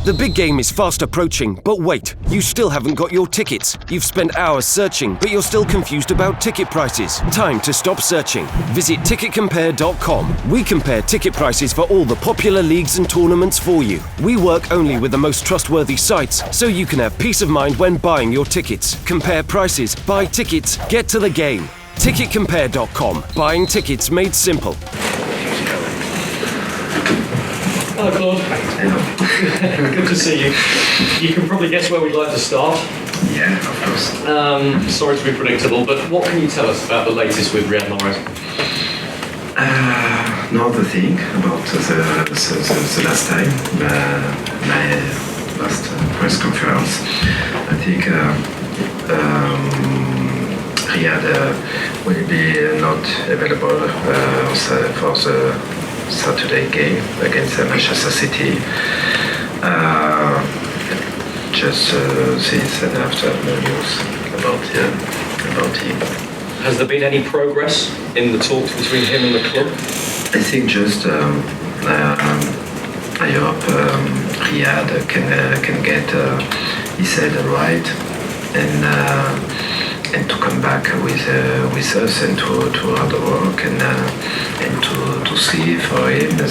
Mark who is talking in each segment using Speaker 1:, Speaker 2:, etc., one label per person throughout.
Speaker 1: The big game is fast approaching, but wait, you still haven't got your tickets. You've spent hours searching, but you're still confused about ticket prices. Time to stop searching. Visit ticketcompare.com. We compare ticket prices for all the popular leagues and tournaments for you. We work only with the most trustworthy sites, so you can have peace of mind when buying your tickets. Compare prices, buy tickets, get to the game. Ticketcompare.com. Buying tickets made simple.
Speaker 2: Hello, Claude.
Speaker 3: Hello.
Speaker 2: Good to see you. You can probably guess where we'd like to start.
Speaker 3: Yeah, of course.
Speaker 2: Sorry to be predictable, but what can you tell us about the latest with Riyad Mahrez?
Speaker 3: Another thing about the last time, my last press conference. I think Riyad will be not available for the Saturday game against Leicester City. Just since and after the news about him.
Speaker 2: Has there been any progress in the talks between him and the club?
Speaker 3: I think just I hope Riyad can get his head right and to come back with us and to hard work and to see for him the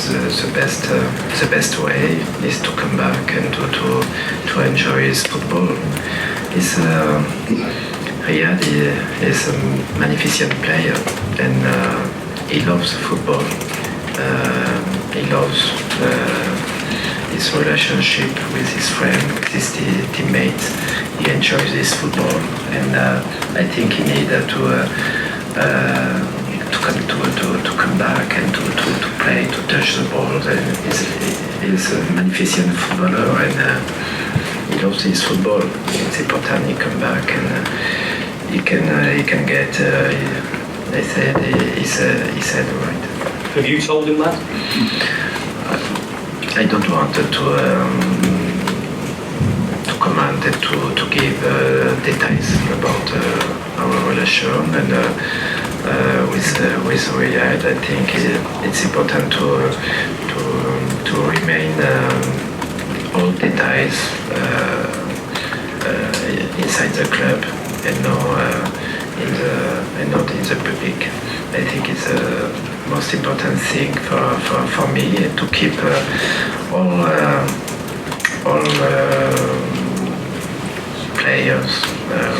Speaker 3: best way is to come back and to enjoy his football. Riyad is a magnificent player and he loves football. He loves his relationship with his friend, with his teammates. He enjoys his football, and I think he needed to come back and to play, to touch the ball. And he's a magnificent footballer, and he loves his football. It's important he come back and he can get. I said he said right.
Speaker 2: Have you told him that?
Speaker 3: I don't want to comment and to give details about our relation and with Riyad. I think it's important to remain all details inside the club and not in the public. I think it's the most important thing for me to keep all players,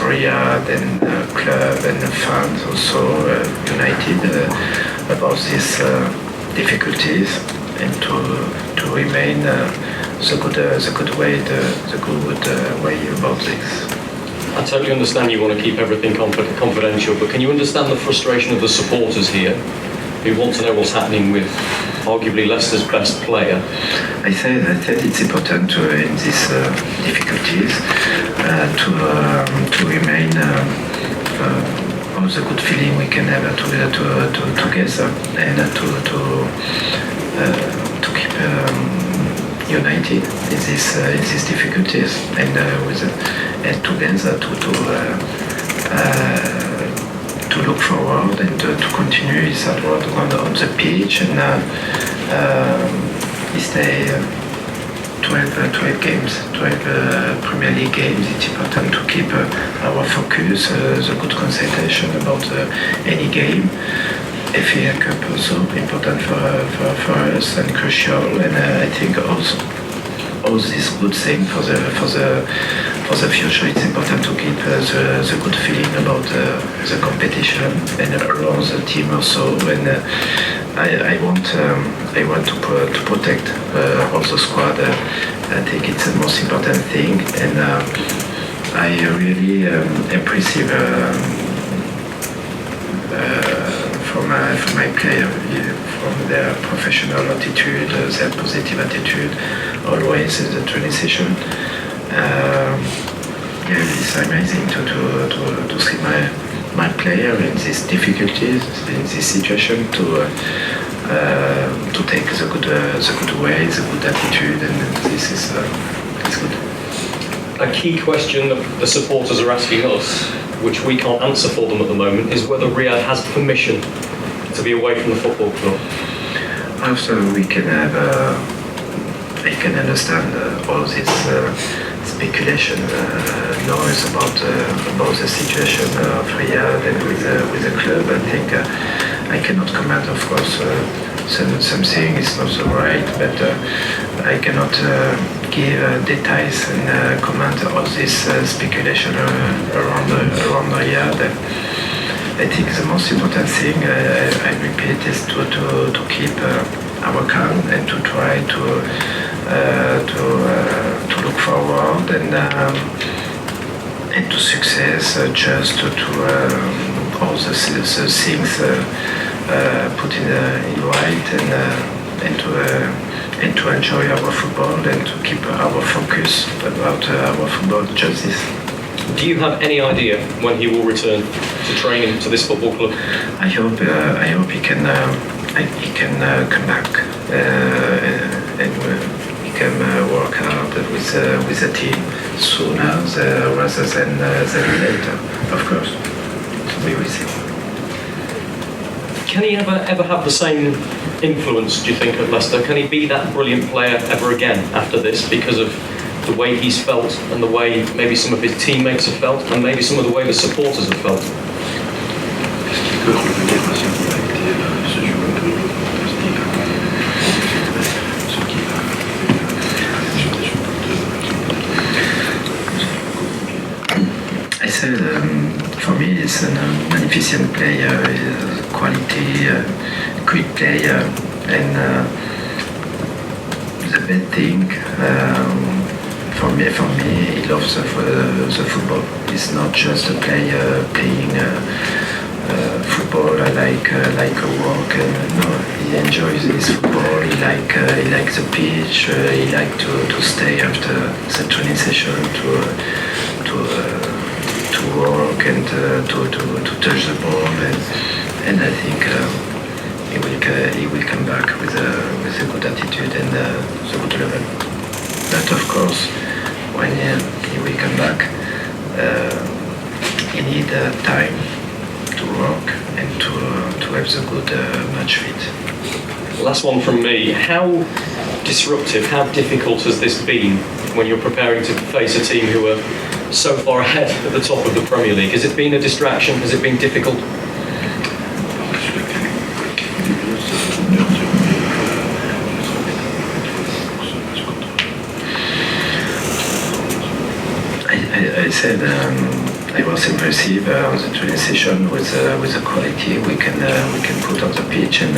Speaker 3: Riyad and club and fans also united about these difficulties and to remain the good way about this.
Speaker 2: I totally understand you want to keep everything confidential, but can you understand the frustration of the supporters here who want to know what's happening with arguably Leicester's best player?
Speaker 3: I said it's important in these difficulties to remain all the good feeling we can have together and to keep united in these difficulties and together to look forward and to continue his hard work on the pitch and he stay 12 games, 12 Premier League games. It's important to keep our focus, the good concentration about any game. FA Cup also important for us and crucial, and I think also all this good thing for the future. It's important to keep the good feeling about the competition and around the team also. And I want to protect all the squad. I think it's the most important thing, and I really appreciate from my player, from their professional attitude, their positive attitude, always in the training session. It's amazing to see my player in these difficulties, in this situation, to take the good way, the good attitude, and this is good.
Speaker 2: A key question that the supporters are asking us, which we can't answer for them at the moment, is whether Riyad has permission to be away from the football club.
Speaker 3: Also, we can have, I can understand all this speculation, noise about the situation of Riyadh and with the club. I think I cannot comment, of course. Something is not so right, but I cannot give details and comment on this speculation around Riyadh. I think the most important thing, I repeat, is to keep our calm and to try to look forward and to success, just to all the things put in right and to enjoy our football and to keep our focus about our football, just this.
Speaker 2: Do you have any idea when he will return to training to this football club?
Speaker 3: I hope he can come back and he can work hard with the team sooner rather than later, of course. So we will see.
Speaker 2: Can he ever have the same influence, do you think, at Leicester? Can he be that brilliant player ever again after this because of the way he's felt and the way maybe some of his teammates have felt and maybe some of the way the supporters have felt?
Speaker 3: I said, for me, it's a magnificent player, quality, quick player, and the bad thing for me, he loves the football. He's not just a player playing football like a work. No, he enjoys his football. He likes the pitch. He likes to stay after the training session to work and to touch the ball. And I think he will come back with a good attitude and the good level. But of course, when he will come back, he needs time to work and to have the good match fit.
Speaker 2: Last one from me. How disruptive, how difficult has this been when you're preparing to face a team who are so far ahead at the top of the Premier League? Has it been a distraction? Has it been difficult? I said I was impressive on the training session with the quality we can put on the pitch, and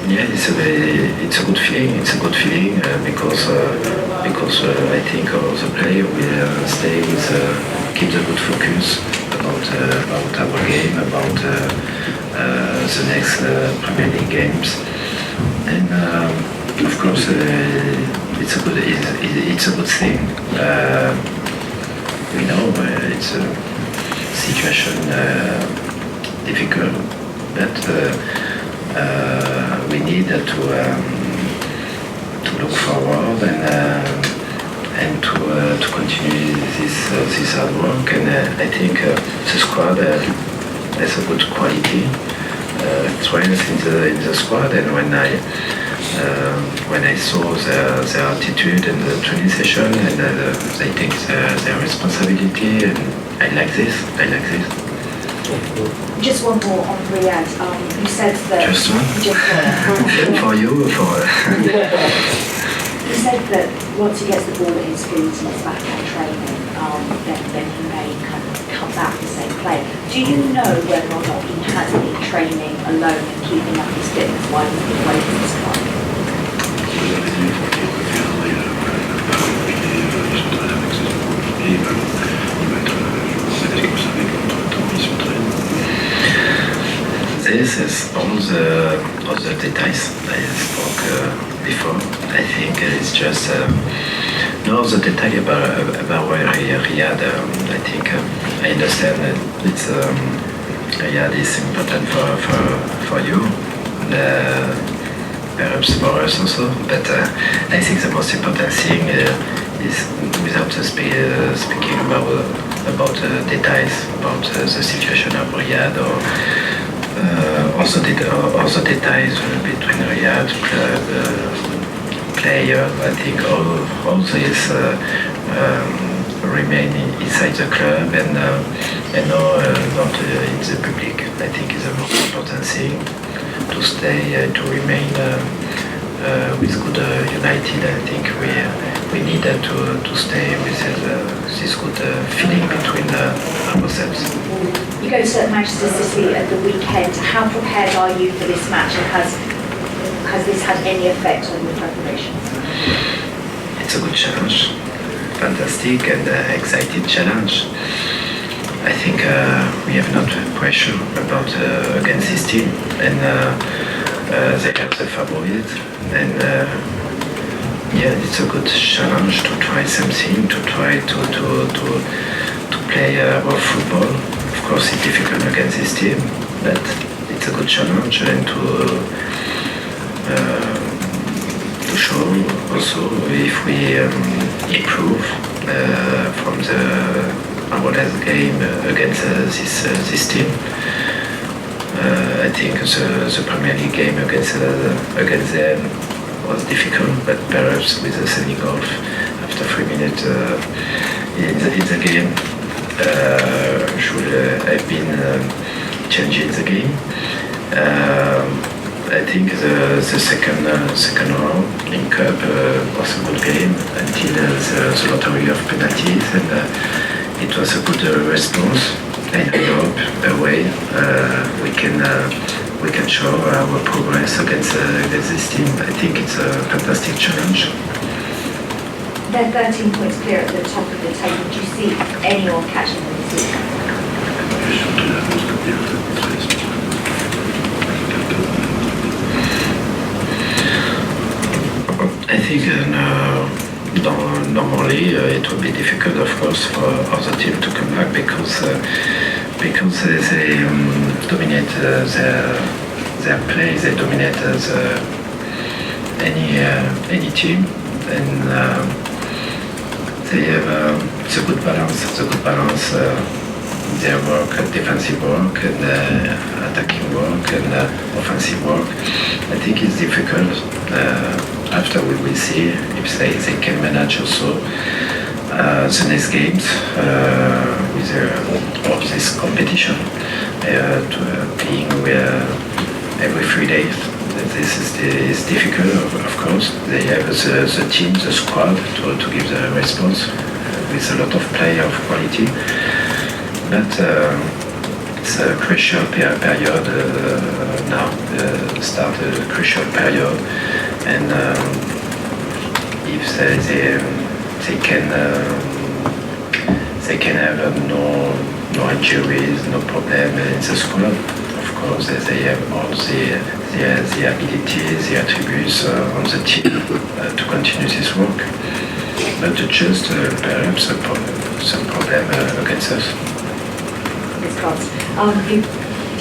Speaker 2: yeah, it's a good feeling. It's a good feeling because I think all the players will stay with keep the good focus about our game, about the next Premier League games, and of course it's a good thing. We know it's a situation difficult, but we need to look forward and to continue this hard work. And I think the squad has a good quality, strength in the squad. And when I saw their attitude and the training session, and they take their responsibility, and I like this.
Speaker 4: Just one more on Riyadh. You said that...
Speaker 3: Just one? For you?
Speaker 4: You said that once he gets the ball at his feet and it's back at training, then he may kind of come back the same player. Do you know whether or not he has been training alone and keeping up his fitness while he's been away from his club? This is all the details I spoke before. I think it's just no the detail about Riyadh. I think I understand that it's Riyadh is important for you, perhaps for us also. But I think the most important thing is, without speaking about details about the situation of Riyadh or also details between Riyadh club, player. I think all this remain inside the club and not in the public. I think is the most important thing to stay to remain with good United. I think we need to stay with this good feeling between ourselves.
Speaker 5: You go to Manchester City at the weekend. How prepared are you for this match, and has this had any effect on your preparation?
Speaker 4: It's a good challenge, fantastic and exciting challenge. I think we have not pressure about against this team, and they are the favorite. And yeah, it's a good challenge to try something, to try to play our football. Of course, it's difficult against this team, but it's a good challenge and to show also if we improve from our last game against this team. I think the Premier League game against them was difficult, but perhaps with the sending off after 3 minutes in the game should have been changing the game. I think the second round in Cup was a good game until the lottery of penalties, and it was a good response. And I hope away we can show our progress against this team. I think it's a fantastic challenge.
Speaker 5: They're 13 points clear at the top of the table. Do you see anyone catching them this season?
Speaker 4: I think normally it would be difficult, of course, for other teams to come back because they dominate their play. They dominate any team, and they have the good balance. Their work, defensive work, and attacking work, and offensive work. I think it's difficult. After we will see if they can manage also the next games with all this competition being every 3 days. This is difficult, of course. They have the team, the squad to give the response with a lot of player of quality. But it's a crucial period now, start a crucial period, and if they can have no injuries, no problem in the squad. Of course, they have all the abilities, the attributes on the team to continue this work. But just perhaps some problem against us.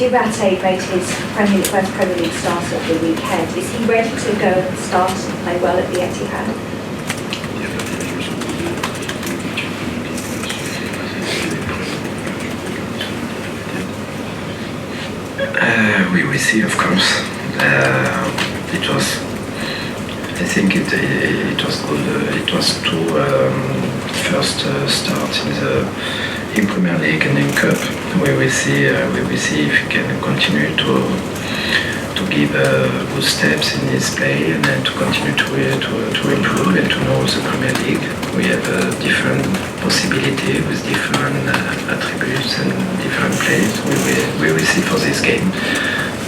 Speaker 5: Diabate made his first Premier League start at the weekend. Is he ready to go and start and play well at the Etihad?
Speaker 4: We will see, of course. I think it was good. It was two first start in Premier League and in Cup. We will see if he can continue to give good steps in his play and then to continue to improve and to know the Premier League. We have a different possibility with different attributes and different plays. We will see for this game,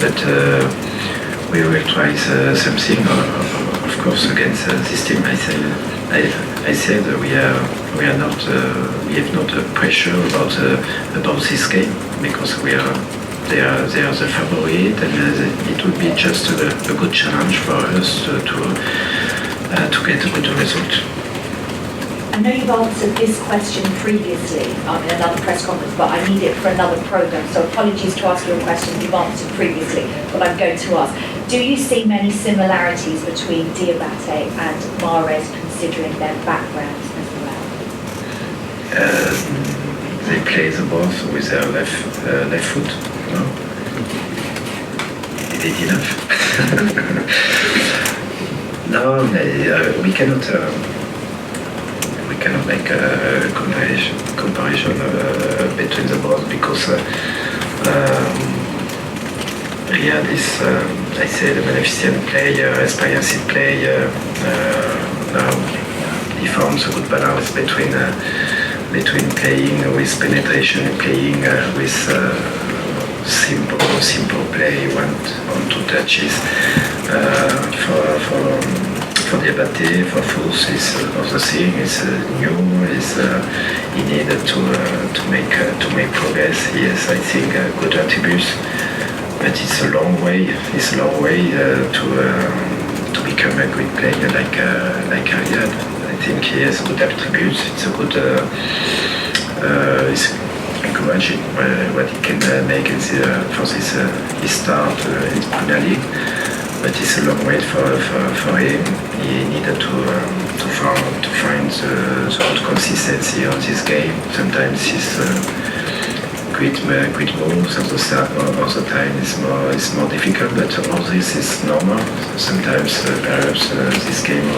Speaker 4: but we will try something. Of course, against this team, I said we have not a pressure about this game because they are the favorite, and it would be just a good challenge for us to get a good result.
Speaker 5: I know you've answered this question previously in another press conference, but I need it for another programme, so apologies to ask you a question you've answered previously, but I'm going to ask. Do you see many similarities between Diabate and Mahrez considering their backgrounds as well?
Speaker 4: They play the both with their left foot. No? Is it enough? No,
Speaker 2: No, we cannot. We cannot make a comparison between the both because this I say the beneficent player, experienced player. Now he forms a good balance between playing with penetration and playing with simple play, one two touches. For Diabaté, for Fous, is other thing. Is new. Is he needed to make progress. Yes, I think good attributes, but it's a long way. It's a long way to become a great player like Ariad. I think he has good attributes. It's a good. It's encouraging what he can make for this his start in Premier League. But it's a long way for him. He needed to find the good consistency of this game. Sometimes it's great moves. Other time it's more difficult. But all this is normal. Sometimes perhaps this game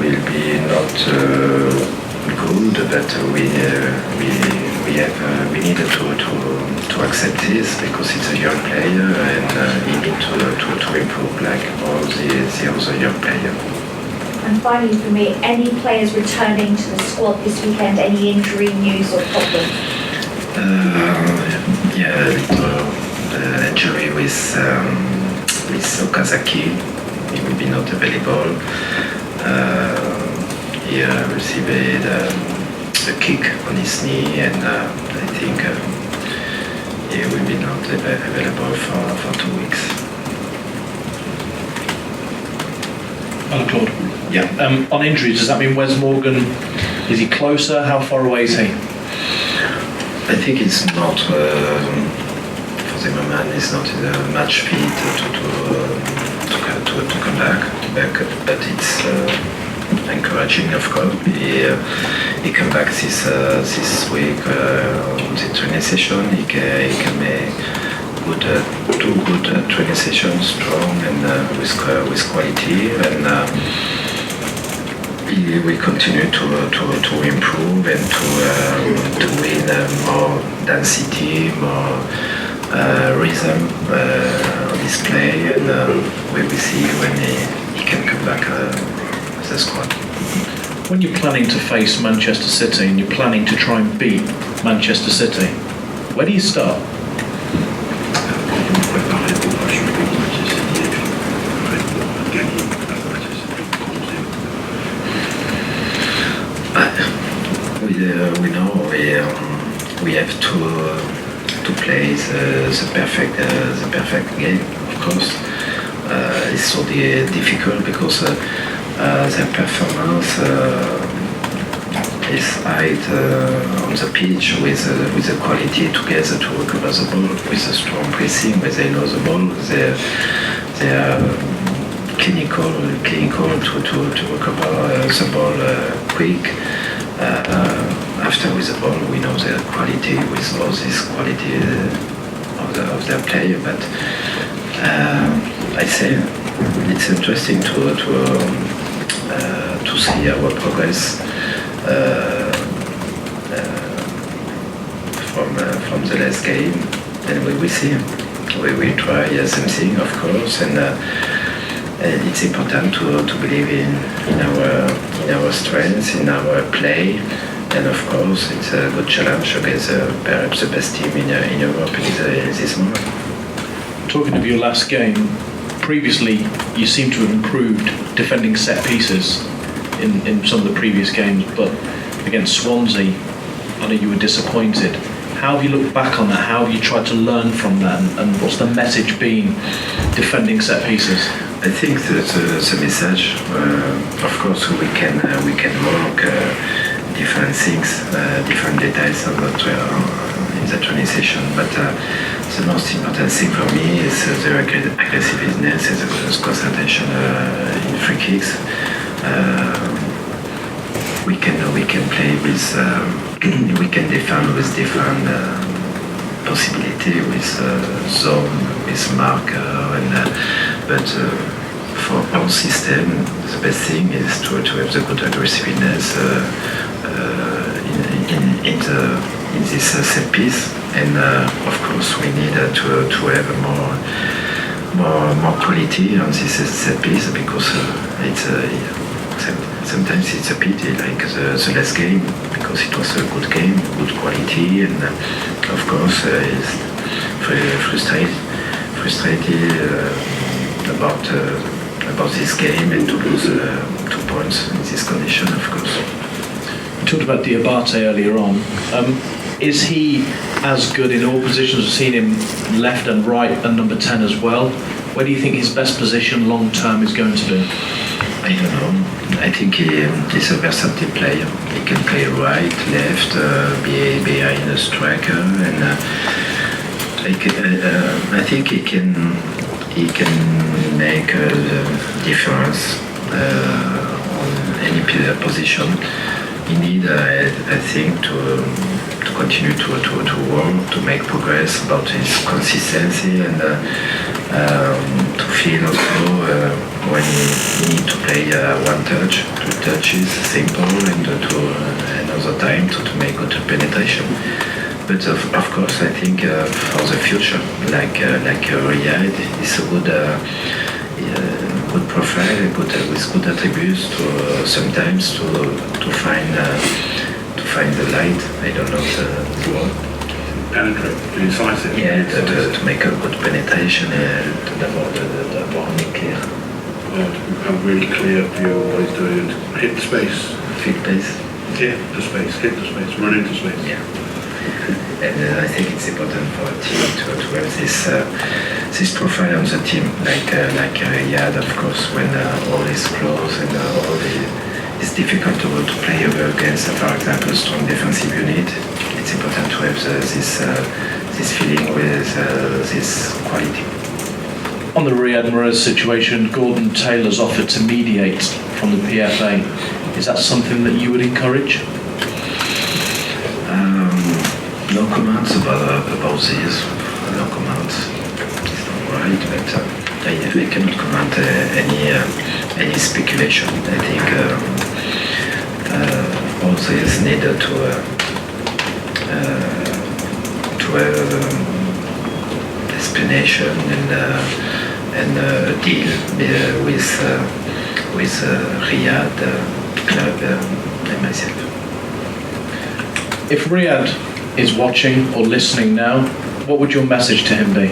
Speaker 2: will be not good, but we needed to accept this because it's a young player and he needs to improve like all the other young players.
Speaker 5: And finally for me, any players returning to the squad this weekend, any injury news or problems?
Speaker 2: The injury with Okazaki, he will be not available. He received a kick on his knee, and I think he will be not available for 2 weeks.
Speaker 6: Hello, Claude.
Speaker 2: Yeah.
Speaker 6: On injuries, does that mean Wes Morgan, is he closer? How far away is he?
Speaker 2: I think it's not, for the moment, it's not in a match fit to come back, but it's encouraging, of course. He come back this week on the training session. He can make two good training sessions, strong and with quality, and he will continue to improve and to win more density, more rhythm on his play, and we will see when he can come back the squad.
Speaker 6: When you're planning to face Manchester City and you're planning to try and beat Manchester City, where do you start?
Speaker 2: We know we have to play the perfect game. Of course, it's so difficult because their performance is high on the pitch with the quality together to recover the ball, with a strong pressing, where they know the ball, they are clinical to recover the ball quick. After with the ball, we know their quality with all this quality of their player, but I say it's interesting to see our progress from the last game, and we will see. We will try something, of course, and it's important to believe in our strengths, in our play, and of course it's a good challenge against perhaps the best team in Europe in this moment.
Speaker 6: Talking of your last game, previously you seem to have improved defending set pieces in some of the previous games, but against Swansea, I know you were disappointed. How have you looked back on that? How have you tried to learn from that? And what's the message been defending set pieces?
Speaker 2: I think that the message, of course, we can work different things, different details in the training session, but the most important thing for me is the aggressiveness and the concentration in free kicks. We can play with, we can defend with different possibility, with zone, with marker, and but for our system, the best thing is to have the good aggressiveness in this set piece, and of course we need to have more quality on this set piece, because sometimes it's a pity, like the last game, because it was a good game, good quality, and of course it's frustrated about this game, and to lose 2 points in this condition, of course.
Speaker 6: You talked about Diabate earlier on. Is he as good in all positions? We've seen him left and right and number 10 as well. Where do you think his best position long term is going to be?
Speaker 2: I don't know. I think he's a versatile player. He can play right, left, behind a striker, and I think he can make a difference on any position. He need, I think, to continue to work, to make progress about his consistency, and to feel also when he need to play one touch, 2 touches, simple, and another time to make good penetration. But of course, I think for the future, like Riyad, is a good profile, with good attributes to sometimes to find the light. I don't know the word.
Speaker 7: Penetrate, decisive.
Speaker 2: Yeah, to make a good penetration, to avoir clear.
Speaker 7: To have a really clear view of what he's doing, and hit the space.
Speaker 2: Fit pace.
Speaker 7: Yeah, the space, hit the space, run into space.
Speaker 2: Yeah. And I think it's important for a team to have this profile on the team, like Riyad, of course, when all is close and it's difficult to play against, for example, a strong defensive unit. It's important to have this feeling with this quality.
Speaker 6: On the Riyad Mahrez situation, Gordon Taylor's offered to mediate from the PFA. Is that something that you would encourage?
Speaker 2: No comments about this. No comments. It's not right, but I cannot comment any speculation. I think all this needed to have explanation and a deal with Riyad club and myself.
Speaker 6: If Riyad is watching or listening now, what would your message to him be?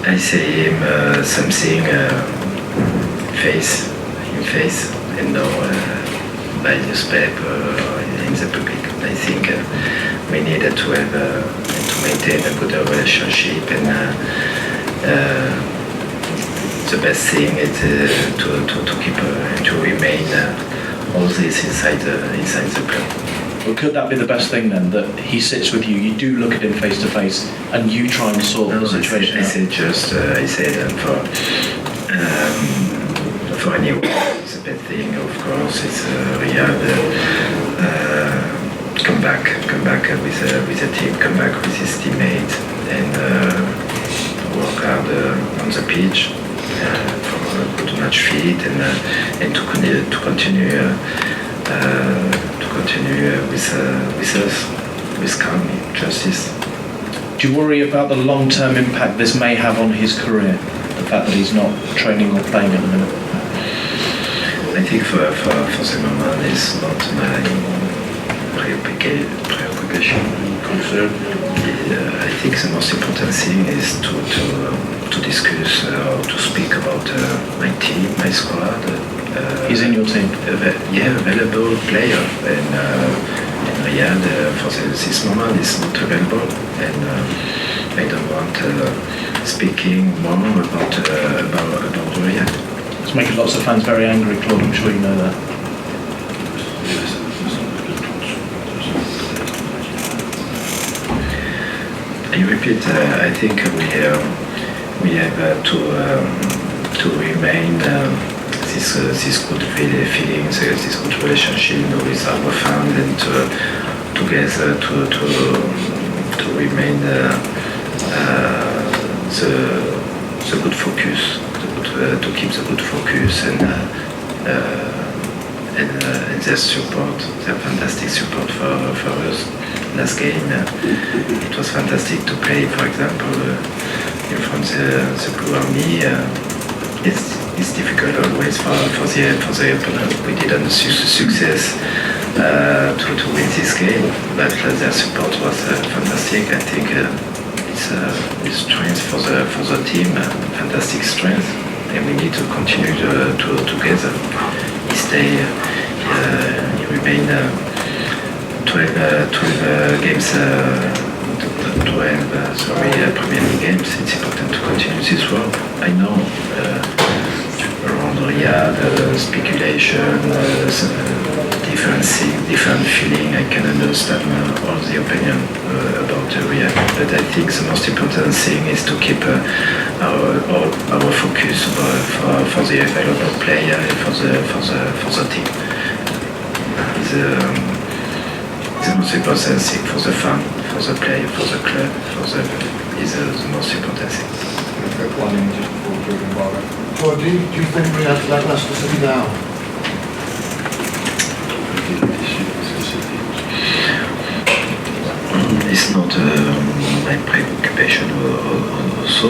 Speaker 2: I say him something face in face, and no by newspaper or in the public. I think we needed to have to maintain a good relationship, and the best thing is to keep to remain all this inside the club.
Speaker 6: Well, could that be the best thing then, that he sits with you, you do look at him face to face, and you try and sort the situation out?
Speaker 2: I say that for anyone, it's a bad thing. Of course, it's Riyad. Come back with the team, come back with his teammate, and work hard on the pitch for a good match fit, and to continue with us, with calm, justice.
Speaker 6: Do you worry about the long-term impact this may have on his career, the fact that he's not training or playing at the minute?
Speaker 2: I think for the moment it's not my preoccupation.
Speaker 7: Concern?
Speaker 2: I think the most important thing is to discuss or to speak about my team, my squad.
Speaker 6: He's in your team?
Speaker 2: Available player, and Riyad for this moment is not available, and I don't want speaking more about Riyad.
Speaker 6: It's making lots of fans very angry, Claude, I'm sure you know that.
Speaker 2: I repeat, I think we have to remain this good feelings, this good relationship with our fans, and together to remain the good focus, to keep the good focus and their support, their fantastic support for us. Last game, it was fantastic to play, for example, in front of the Blue Army. It's difficult always for the opponent. We didn't success to win this game, but their support was fantastic. I think it's strength for the team, fantastic strength, and we need to continue together. He remain 12 games. 12 Premier League games. It's important to continue this work. I know around Riyadh, speculation, different feeling. I can understand all the opinion about Riyadh, but I think the most important thing is to keep our focus for the available player and for the team. The most important thing for the fan, for the player, for the club, is the most important thing.
Speaker 8: One in just before Jordan Barber. Well, do you think we have to let Leicester City down?
Speaker 2: It's not my preoccupation or so.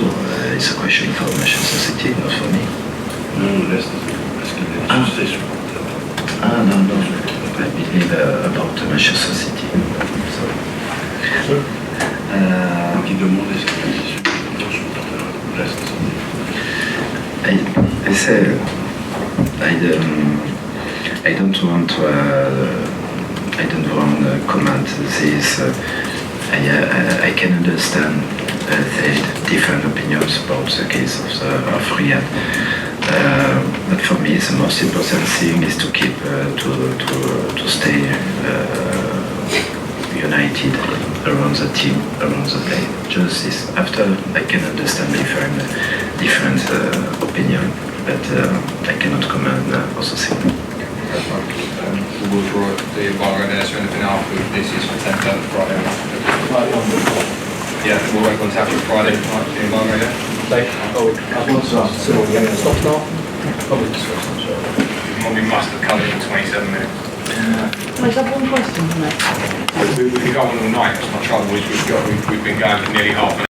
Speaker 2: It's a question for Manchester City, not for me.
Speaker 7: No, Leicester.
Speaker 2: No. I believe about Manchester City.
Speaker 7: Qui demande des sacrifices dans son partenaire Leicester City.
Speaker 2: I say I don't want to comment this. I can understand the different opinions about the case of Riyadh. But for me, the most important thing is to keep to stay united around the team, around the play. Just this. After, I can understand different opinion, but I cannot comment also thing.
Speaker 9: We'll draw the embargo there, so anything after this is for 10th Friday. Yeah, we'll work on tap for Friday night, the embargo, yeah?
Speaker 8: Stop now.
Speaker 9: We must have covered in 27 minutes.
Speaker 10: I have one question, mate.
Speaker 9: We can go on all night, that's my trouble, we've been going for nearly half an